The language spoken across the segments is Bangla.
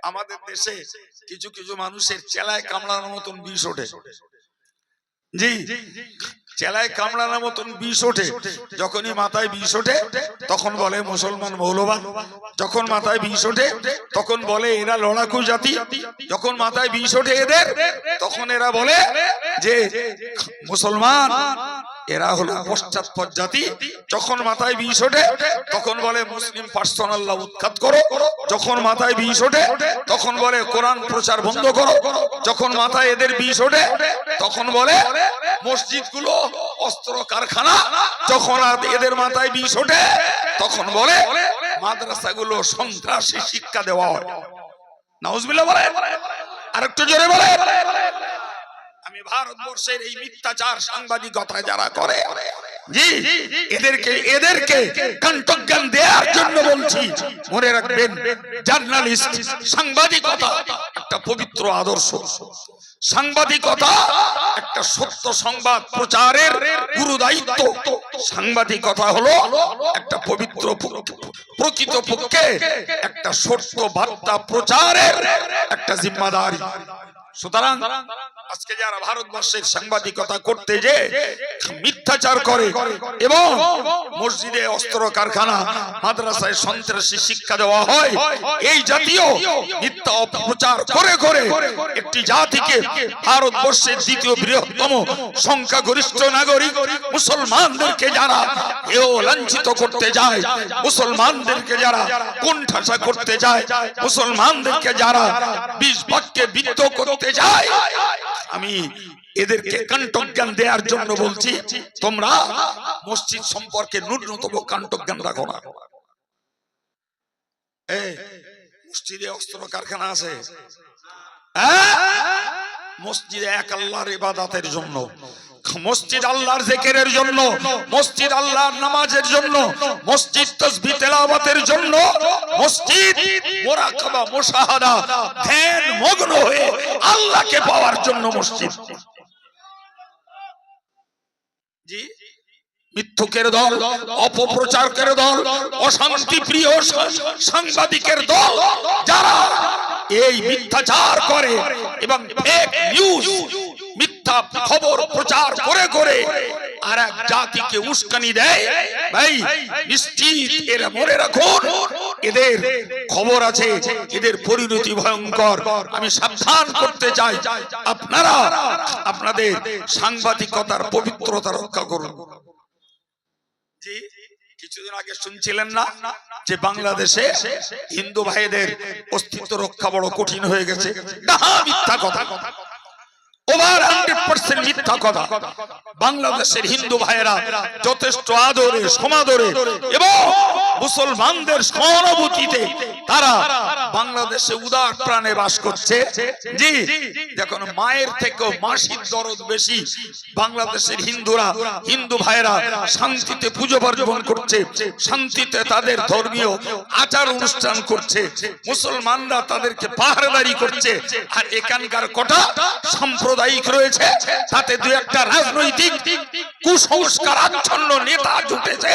আমাদের দেশে কিছু কিছু মানুষের চেলায় কামড়ানোর মতন বিষ ওঠে। জি, চেলায় কামড়ানোর মতন বিষ ওঠে। যখনই মাথায় বিষ ওঠে তখন বলে মুসলমান মৌলবাদ। যখন মাথায় বিষ ওঠে তখন বলে এরা লড়াকু জাতি। যখন মাথায় বিষ ওঠে এদের, তখন এরা বলে যে মুসলমান এরা হলো পশ্চাৎপদ জাতি। যখন মাথায় বিষ ওঠে তখন বলে মুসলিম পার্সোনাল ল উৎখাত করো। যখন মাথায় বিষ ওঠে তখন বলে কোরআন প্রচার বন্ধ করো। যখন মাথায় এদের বিষ ওঠে তখন বলে মসজিদগুলো অস্ত্র কারখানা। যখন এদের মাথায় বিষ ওঠে তখন বলে মাদ্রাসাগুলো সন্ত্রাসী শিক্ষা দেওয়া হয়। নাউজুবিল্লাহ বলে, আরেকটু জোরে বলে। আমি ভারতবর্ষের এই মিথ্যাচার সাংবাদিকতা যারা করে, জি, এদেরকে কণ্ঠজ্ঞান দেওয়ার জন্য বলছি। মনে রাখবেন, জার্নালিস্ট, সাংবাদিকতা একটা পবিত্র আদর্শ। সাংবাদিকতা একটা সত্য সংবাদ প্রচারের গুরু দায়িত্ব। সাংবাদিকতা হলো একটা পবিত্র, প্রকৃতপক্ষে একটা সত্য বার্তা প্রচারের একটা জিম্মাদারি। সুতরাং আজকে যারা ভারতবর্ষের সাংবাদিকতা করতে যে মিথ্যাচার করে এবং মসজিদে অস্ত্র কারখানা, মাদ্রাসায় সন্ত্রাসী শিক্ষা দেওয়া হয়, এই জাতীয় মিথ্যা অপপ্রচার করে করে একটি জাতিকে, ভারতবর্ষের দ্বিতীয় বৃহত্তম সংখ্যাগরিষ্ঠ নাগরিক মুসলমানদেরকে যারা এও লাঞ্ছিত করতে যায়, মুসলমানদেরকে যারা কোণঠাসা করতে যায়, মুসলমানদেরকে যারা বিষ বাক্যে বিদ্ধ করতে যায়, আমি এদেরকে কণ্ঠজ্ঞান দেওয়ার জন্য বলছি, তোমরা মসজিদ সম্পর্কে ন্যূনতম কণ্ঠজ্ঞান রাখো না। মসজিদে অস্ত্র কারখানা আছে, মসজিদে এক আল্লাহর ইবাদতের জন্য, মসজিদ আল্লাহর জিকিরের জন্য, মসজিদ আল্লাহর নামাজের জন্য, মসজিদ তাসবিহ তেলাওয়াতের জন্য, মসজিদ মুরাকাবা মুশাহাদা ধ্যান মগ্ন হয়ে আল্লাহকে পাওয়ার জন্য মসজিদ। জি, মিথ্যুকের দল, অপপ্রচারকের দল, অশান্তি প্রিয় সাংবাদিকের দল যারা এই মিথ্যাচার করে এবং ফেক নিউজ, মিথ্যা খবর প্রচার করে করে আর এক জাতিকে উস্কানি দেয়, ভাই নিশ্চিত এরা মনে রাখুন, এদের খবর আছে, এদের পরিণতি ভয়ঙ্কর। আমি সাবধান করতে চাই, আপনারা আপনাদের সাংবাদিকতার পবিত্রতা রক্ষা করুন। জি, কিছুদিন আগে শুনছিলেন না যে বাংলাদেশে হিন্দু ভাইদের অস্তিত্ব রক্ষা বড় কঠিন হয়ে গেছে? মিথ্যা কথা, ওভার 100% মিথ্যা কথা। বাংলাদেশের হিন্দু ভাইয়েরা যথেষ্ট আদরে, সমাদরে এবং মুসলমানদের সহানুভূতিতে তারা বাংলাদেশে উদার প্রাণে বাস করছে। জি, দেখুন, মায়ের থেকেও মাসির দরদ বেশি। বাংলাদেশের হিন্দুরা, হিন্দু ভাইয়েরা শান্তিতে পুজো পার্বণ করছে, শান্তিতে তাদের ধর্মীয় আচার অনুষ্ঠান করছে, মুসলমানরা তাদেরকে পাহারাদারি করছে। আর এখানকার কটা সাম্প্রদায়িক রয়েছে, তাতে দু একটা রাজনৈতিক কুসংস্কার আচ্ছন্ন নেতা জুটেছে,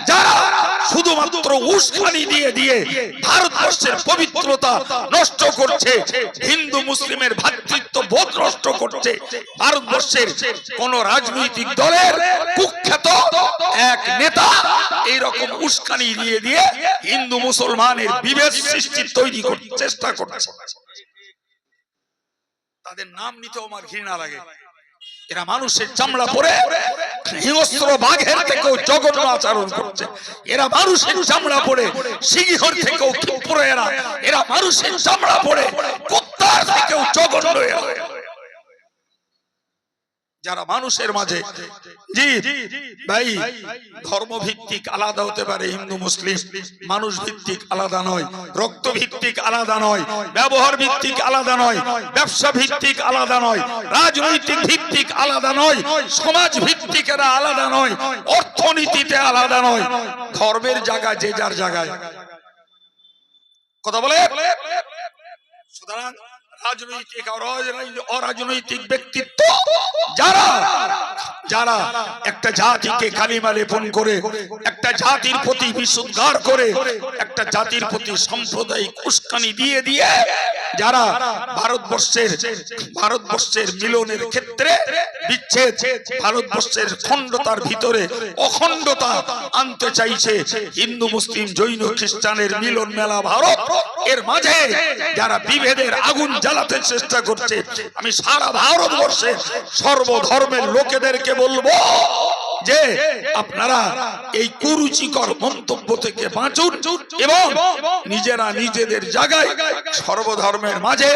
যারা শুধুমাত্র উস্কানি দিয়ে দিয়ে ভারতবর্ষের পবিত্রতা নষ্ট করছে, হিন্দু মুসলিমের ভ্রাতৃত্ব বোধ নষ্ট করছে। ভারতবর্ষের কোন রাজনৈতিক দলের কুখ্যাত এক নেতা এইরকম উস্কানি দিয়ে দিয়ে হিন্দু মুসলমানের বিভেদ সৃষ্টি তৈরি করতে চেষ্টা করছে। তাদের নাম নিতেও আমার ঘৃণা লাগে। এরা মানুষের চামড়া পরে হিংস্র বাঘের থেকেও জঘন্য আচরণ করছে। এরা মানুষের চামড়া পরে সিংহর থেকেও ক্ষিপ্র। এরা মানুষের চামড়া পরে কুত্তার থেকেও জঘন্য। যারা মানুষের মাঝে, জি ভাই, ধর্ম ভিত্তিক আলাদা হতে পারে, হিন্দু মুসলিম, মানুষ ভিত্তিক আলাদা নয়, রক্ত ভিত্তিক আলাদা নয়, ব্যবহার ভিত্তিক আলাদা নয়, ব্যবসা ভিত্তিক আলাদা নয়, রাজনৈতিক ভিত্তিক আলাদা নয়, সমাজ ভিত্তিক এরা আলাদা নয়, অর্থনীতিতে আলাদা নয়। ধর্মের জায়গা যে যার জায়গায়, কথা বলে। সুতরাং রাজনৈতিক আর অরাজনৈতিক ব্যক্তিত্ব যারা যারা একটা জাতিকে কালিমা লেপন করে, একটা জাতির প্রতি বিশুদ্ধার করে, একটা জাতির প্রতি সাম্প্রদায়িক উস্কানি দিয়ে দিয়ে যারা ভারতবর্ষের মিলনের ক্ষেত্রে বিচ্ছেদ, ভারতবর্ষের খণ্ডতার ভিতরে অখণ্ডতা আনতে চাইছে, হিন্দু মুসলিম জৈন খ্রিস্টানের মিলন মেলা ভারত, এর মাঝে যারা বিভেদের আগুন জ্বালাতে চেষ্টা করছে, আমি সারা ভারতবর্ষে সর্বধর্মের লোকেদেরকে বলবো যে আপনারা এই কুরুচিকর মন্তব্য থেকে বাঁচুন এবং নিজেরা নিজেদের জায়গায় সর্বধর্মের মাঝে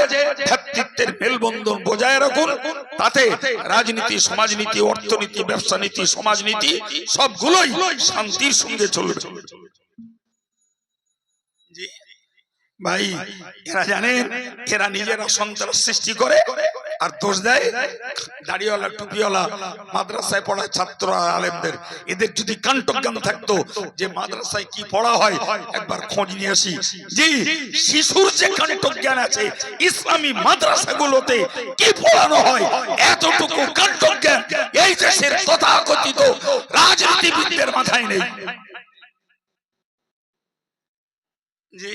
ভ্রাতৃত্বের মেলবন্ধন বজায় রাখুন। তাতে রাজনীতি, সমাজনীতি, অর্থনীতি, ব্যবসা নীতি, সমাজনীতি সবগুলোই শান্তির সঙ্গে চলবে। ভাই, এরা জানেন এরা নিজেরা সন্ত্রাস সৃষ্টি করে আর দোষ দেয় দাড়িওয়ালা টুপিওয়ালা মাদ্রাসায় পড়ায় ছাত্র আলেমদের। এদের যদি কাণ্ঠজ্ঞান থাকতো যে মাদ্রাসায় কি পড়া হয় একবার খোঁজ নিয়ে আসি, জি শিশুর যে কাণ্ঠজ্ঞান আছে ইসলামী মাদ্রাসাগুলোতে কি পড়ানো হয় এতটুকু কাণ্ঠজ্ঞান এই দেশের তথাকথিত রাজনীতিবিদদের মাথায় নেই। জি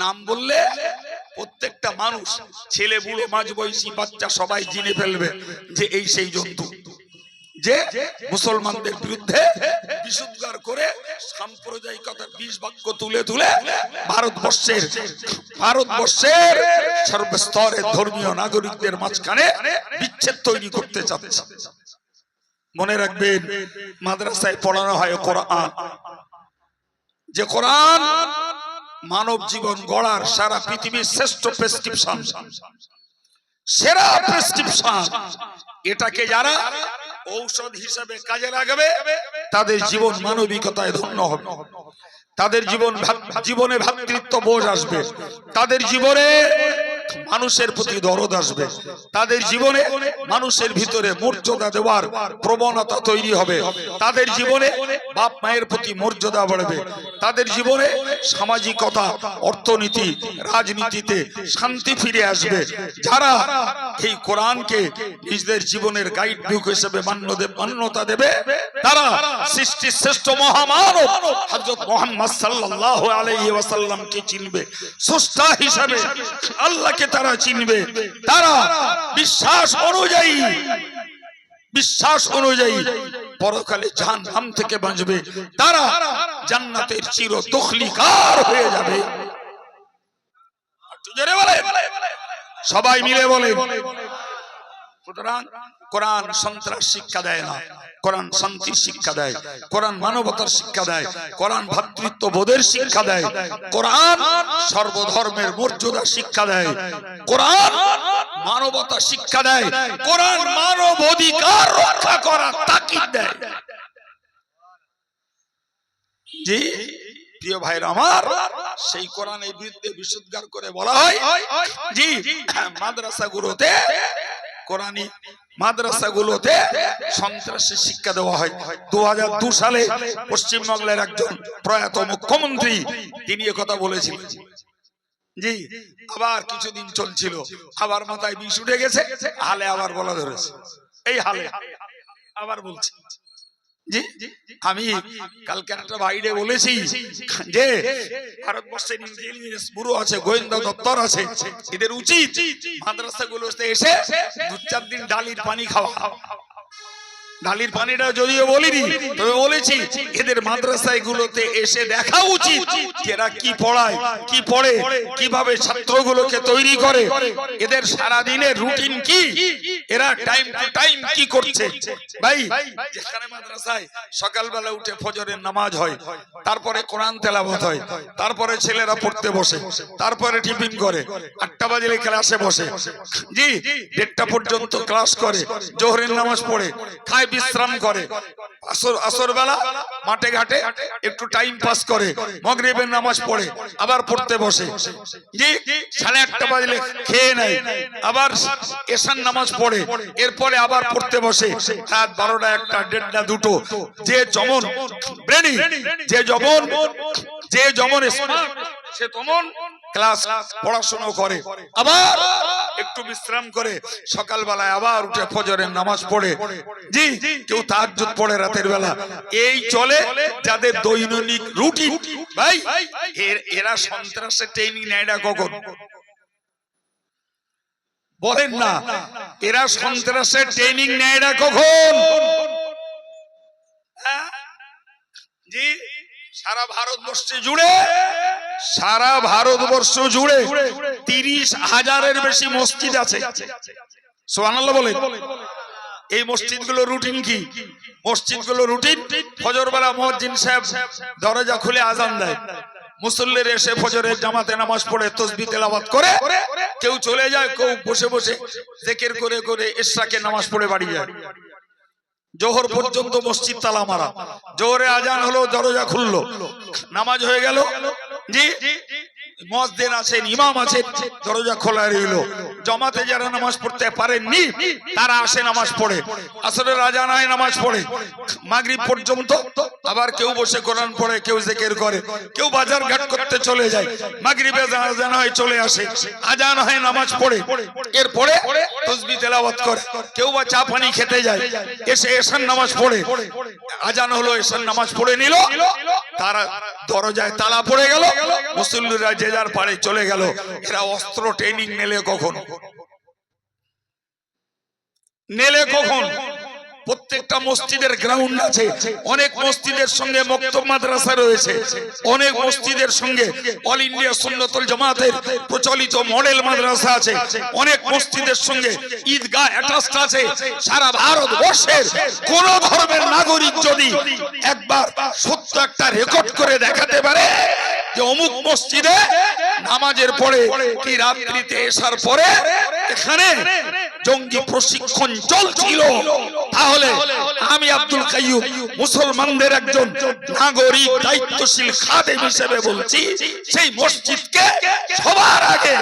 নাম বললে প্রত্যেকটা মানুষ, ছেলে বুড়ো মাঝ বয়সী বাচ্চা সবাই জেনে ফেলবে যে এই সেই জন্তু যে মুসলমানদের বিরুদ্ধে বিশুদ্ধার করে সাম্প্রদায়িকতার বিষ বাক্য তুলে তুলে ভারতবর্ষের সর্বস্তরের ধর্মীয় নাগরিকদের মাঝখানে বিচ্ছেদ তৈরি করতে চাচ্ছে। মনে রাখবেন, মাদ্রাসায় পড়ানো হয় কোরআন, যে কোরআন মানব জীবন গড়ার সারা পৃথিবীর শ্রেষ্ঠ প্রেসক্রিপশন, সেরা প্রেসক্রিপশন। এটাকে যারা ঔষধ হিসেবে কাজে লাগাবে তাদের জীবন মানবিকতায় ধন্য হবে, তাদের জীবনে ভ্রাতৃত্ব বোধ আসবে, তাদের জীবনে মানুষের প্রতি দরদ আসবে, তাদের জীবনে মানুষের ভিতরে মর্যাদা দেওয়ার প্রবণতা তৈরি হবে, তাদের জীবনে বাপ মায়ের প্রতি মর্যাদা বাড়বে, তাদের জীবনে সামাজিকতা, অর্থনীতি, রাজনীতিতে শান্তি ফিরে আসবে। যারা এই কোরআনকে নিজেদের জীবনের গাইড বুক হিসেবে মান্যতা দেবে তারা সৃষ্টির শ্রেষ্ঠ মহামানব হযরত মুহাম্মদ সাল্লাল্লাহু আলাইহি ওয়াসাল্লামকে চিনবে, স্রষ্টা হিসেবে আল্লাহকে তারা চিনবে, তারা বিশ্বাস অনুযায়ী পরকালে জাহান্নাম থেকে বাঁচবে, তারা জান্নাতের চির দখলিকার হয়ে যাবে। সবাই মিলে বলে। সুতরাং কোরআন সন্ত্রাস শিক্ষা দেয় না, কোরআন শান্তির শিক্ষা দেয়, কোরআন মানবতার শিক্ষা দেয়, কোরআন ভ্রাতৃত্ববোধের শিক্ষা দেয়, কোরআন সর্বধর্মের মর্যাদা শিক্ষা দেয়, কোরআন মানবতা শিক্ষা দেয়, কোরআন মানব অধিকার রক্ষা করার তাকিদ দেয়। জি প্রিয় ভাইরা আমার, সেই কোরআনের বিরুদ্ধে বিশুদ্ধার করে বলা হয় জি মাদ্রাসাগুলোতে, কোরআনী মাদ্রাসাগুলোতে সন্ত্রাসের শিক্ষা দেওয়া হয়। 2002 সালে পশ্চিমবাংলার একজন প্রয়াত মুখ্যমন্ত্রী তিনি একথা বলেছিলেন। জি আবার কিছুদিন চলছিল, আবার মাথায় বিষ উঠে গেছে, হালে আবার বলা ধরেছে, এই হালে আবার বলছে। জি আমি কালকে একটা বাইরে বলেছি যে ভারতবর্ষের ইন্টেলিজেন্স ব্যুরো আছে, গোয়েন্দা দপ্তর আছে, এদের উচিত মাদ্রাসাগুলোতে এসে 2-4 দিন ডালির পানি খাওয়া। ডালির পানিটা যদিও বলিনি, তবে বলেছি এদের মাদ্রাসাগুলোতে এসে দেখা উচিত এরা কি পড়ায়, কি পড়ে, কিভাবে ছাত্রগুলোকে তৈরি করে, এদের সারা দিনের রুটিন কি, এরা টাইম টু টাইম কি করছে। ভাই যেখানে মাদ্রাসায় সকালবেলা উঠে ফজরের নামাজ হয়, তারপরে কোরআন তেলাওয়াত হয়, তারপরে ছেলেরা পড়তে বসে, তারপরে টিফিন করে, 8টা বাজলে ক্লাসে বসে, জি 1:30 পর্যন্ত ক্লাস করে, জোহরের নামাজ পড়ে, খায়, বিশ্রাম করে, আসর বেলা মাঠে ঘাটে একটু টাইম পাস করে, মাগরিবের নামাজ পড়ে, আবার পড়তে বসে, জি 8:30 বাজলে খেয়ে নেয়, আবার এশার নামাজ পড়ে, এরপরে আবার পড়তে বসে, রাত 12টা 1টা 1:30 2টো। যে যেমন ব্রেনি, যে যেমন সে তেমন ক্লাস পড়াশোনা করে, আবার একটু বিশ্রাম করে সকালবেলায় আবার উঠে ফজরের নামাজ পড়ে, জি কেউ তাহাজ্জুদ পড়ে রাতের বেলা। এই চলে যাদের দৈনিক রুটিন। ভাই এরা সন্ত্রাসের ট্রেনিং নেয় না কখন? বলেন না, এরা সন্ত্রাসের ট্রেনিং নেয় না কখন? জি সারা ভারতবর্ষ জুড়ে 30,000-এর বেশি মসজিদ আছে। সুবহানাল্লাহ বলেন। এই মসজিদগুলো রুটিন কি? মসজিদগুলো রুটিন, ফজর বেলা মুয়াজ্জিন সাহেব দরজা খুলে আজান দেয়, মুসল্লিরা এসে ফজরের জামাতে নামাজ পড়ে তাসবিহ তেলাওয়াত করে, কেউ চলে যায়, কেউ বসে বসে জিকির করে করে ইশরাকে নামাজ পড়ে বাড়ি যায়। জোহর পর্যন্ত মসজিদ তালা মারা। জোহরে আজান হলো, দরজা খুললো, নামাজ হয়ে গেল, জি মুয়াজ্জিন আছেন, ইমাম আছেন, দরজা খোলা রইল। জামাতে যারা নামাজ পড়তে পারেননি তারা আসে নামাজ পড়ে, আসরের আজান হয় নামাজ পড়ে, মাগরিব পর্যন্ত আবার কেউ বসে কোরআন পড়ে, কেউ জিকির করে, কেউ বাজার ঘাট করতে চলে যায়, মাগরিবে আজান হয় চলে আসে, আজান হয় নামাজ পড়ে, এরপরে তাসবিহ তেলাওয়াত করে, কেউ বা চা পানি খেতে যায়, এসে এশার নামাজ পড়ে, আজান হলো এশার নামাজ পড়ে নিল, তারা দরজায় তালা পড়ে গেল, মুসল্লিরা যে যার পাড়ে চলে গেল। এরা অস্ত্র ট্রেনিং নেলে কখন? প্রত্যেকটা মসজিদের গ্রাউন্ড আছে, অনেক মসজিদের সঙ্গে মক্তব মাদ্রাসা রয়েছে, অনেক মসজিদের সঙ্গে অল ইন্ডিয়া সুন্নাতুল জামাতের প্রচলিত মডেল মাদ্রাসা আছে, অনেক মসজিদের সঙ্গে ঈদগাহ অ্যাটাচড আছে। সারা ভারতবর্ষের কোন ধর্মের নাগরিক যদি একবার সত্য একটা রেকর্ড করে দেখাতে পারে যে অমুক মসজিদে নামাজের পরে কি রাত্রিতে এসার পরে এখানে জঙ্গি প্রশিক্ষণ চলছিল, তাহলে আমি আব্দুল কাইয়ুম মুসলমানদের একজন নাগরিক দায়িত্বশীল খাদেম হিসেবে বলছি, সেই মসজিদকে সবার আগে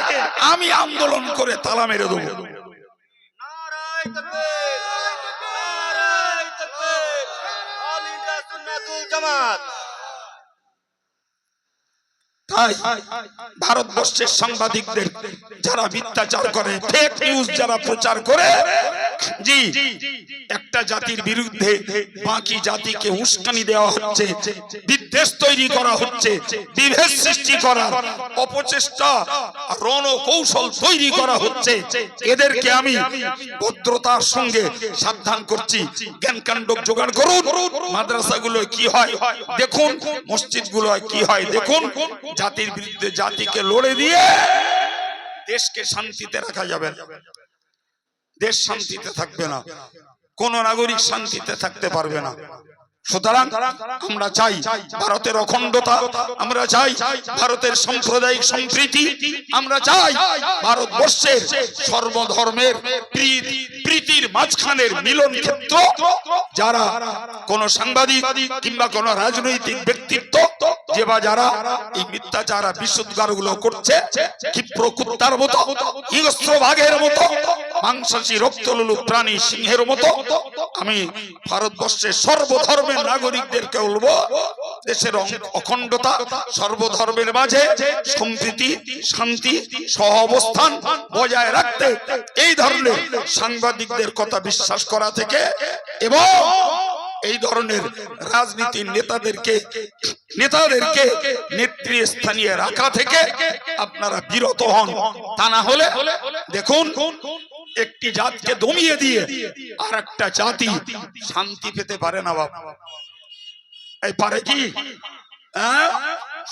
আমি আন্দোলন করে তালা মেরে দেবো। নারায়ে তাকবীর, নারায়ে তাকবীর, অল ইন্ডিয়া সুন্নাতুল জামাত। তাই ভারতবর্ষের সাংবাদিকদের যারা মিথ্যাচার করে, ফেক নিউজ যারা প্রচার করে, জি একটা জাতির বিরুদ্ধে বাকি জাতিকে উস্কানি দেওয়া হচ্ছে, বিদ্বেষ তৈরি করা হচ্ছে, বিভেদ সৃষ্টি করার অপচেষ্টা, রণকৌশল তৈরি করা হচ্ছে, এদেরকে আমি ভদ্রতার সঙ্গে সাবধান করছি। জ্ঞানকাণ্ড জোগাড় করুন, মাদ্রাসাগুলো কি হয় দেখুন, মসজিদগুলো কি হয় দেখুন। জাতির বিরুদ্ধে জাতিকে লড়ে দিয়ে দেশকে শান্তিতে রাখা যাবে না, দেশ শান্তিতে থাকবে না, কোন নাগরিক শান্তিতে থাকতে পারবে না। সুতরাং আমরা চাই ভারতের অখণ্ডতা, আমরা চাই ভারতের সাম্প্রদায়িক সম্প্রীতি, আমরা চাই ভারতবর্ষের সর্বধর্মের প্রীতির মাঝখানের মিলন ক্ষেত্র। যারা কোন সাংবাদিক কিংবা কোন রাজনৈতিক ব্যক্তিত্ব যে বা যারা এই মিথ্যাচার বিশুদ্ধারগুলো করছে, ক্ষিপ্র কুত্তার মতো, হিংস্র বাঘের মতো, মাংসাশী রক্তলোলুপ প্রাণী সিংহের মতো, আমি ভারতবর্ষের সর্বধর্মের নাগরিকদেরকে বলবো, দেশের অখণ্ডতা, সর্বধর্মের মাঝে সম্প্রীতি, শান্তি, সহাবস্থান বজায় রাখতে এই ধরনের সাংবাদিকদের কথা বিশ্বাস করা থেকে এবং এই ধরনের রাজনীতির নেতাদেরকে নেতৃস্থানীয় রাখা থেকে আপনারা বিরত হন। তা না হলে দেখুন, একটি জাতকে দমিয়ে দিয়ে আর একটা জাতি শান্তি পেতে পারে না। বাবা এই পারে কি?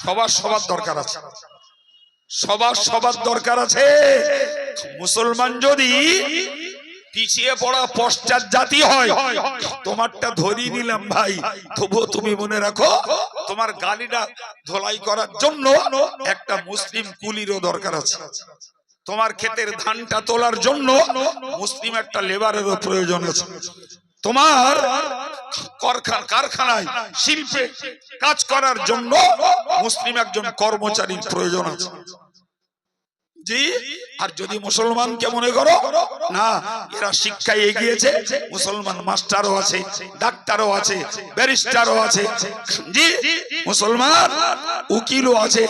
সবার দরকার আছে, সবার দরকার আছে। মুসলমান যদি পিছিয়ে পড়া পশ্চাৎ জাতি হয়, তোমারটা ধরিয়ে নিলাম ভাই, তবুও তুমি মনে রাখো তোমার গালিটা ধোলাই করার জন্য একটা মুসলিম কুলিরও দরকার আছে, তোমার ক্ষেতের ধানটা তোলার জন্য মুসলিম একটা লেবারেরও প্রয়োজন আছে, তোমার কারখানায় শিল্পে কাজ করার জন্য মুসলিম একজন কর্মচারীর প্রয়োজন আছে। জি, আর যদি মুসলমানকে মনে করো না এরা শিক্ষায় এগিয়েছে, মুসলমান মাস্টারও আছে, ডাক্তারও আছে, ব্যারিস্টারও আছে, জি মুসলমান উকিলও আছে,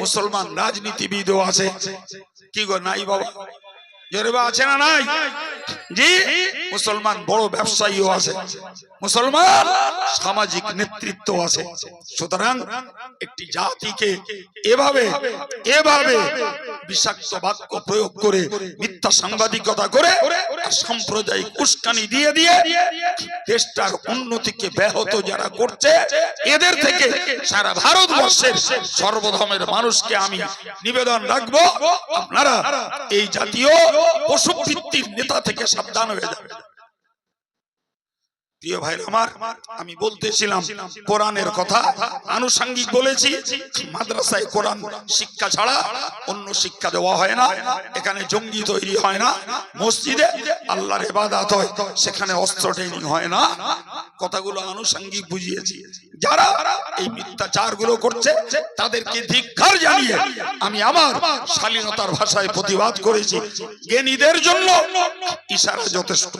মুসলমান রাজনীতিবিদও আছে, কি গো নাই বাবা? জোরেবা আছে না নাই? জি, মুসলমান বড় ব্যবসায়ীও আছে, মুসলমান সামাজিক নেতৃত্ব আছে। সুতরাং একটি জাতিকে এভাবে বিষাক্ত বাক্য প্রয়োগ করে, মিথ্যা সাংবাদিকতা করে, সাম্প্রদায়িক উস্কানি দিয়ে দেশটার উন্নতিকে ব্যাহত যারা করছে, এদের থেকে সারা ভারতবর্ষের সর্বধর্মের মানুষকে আমি নিবেদন রাখবো, আপনারা এই জাতীয় পশুভিত্তিক নেতা থেকে সাবধান হয়ে যাবে। প্রিয় ভাই আমার, আমি বলতেছিলাম কোরআনের কথা, আনুষঙ্গিক বলেছি। মাদ্রাসায় কোরআন শিক্ষা ছাড়া অন্য শিক্ষা দেওয়া হয় না, এখানে জঙ্গি তৈরি হয় না, মসজিদে আল্লাহর ইবাদত হয়, সেখানে অস্ত্র ট্রেনিং হয় না। কথাগুলো আনুষঙ্গিক বুঝিয়েছি। যারা এই মিথ্যাচার গুলো করছে তাদেরকে ধিক্কার জানিয়ে আমি আমার শালীনতার ভাষায় প্রতিবাদ করেছি। জ্ঞানীদের জন্য ইশারা যথেষ্ট।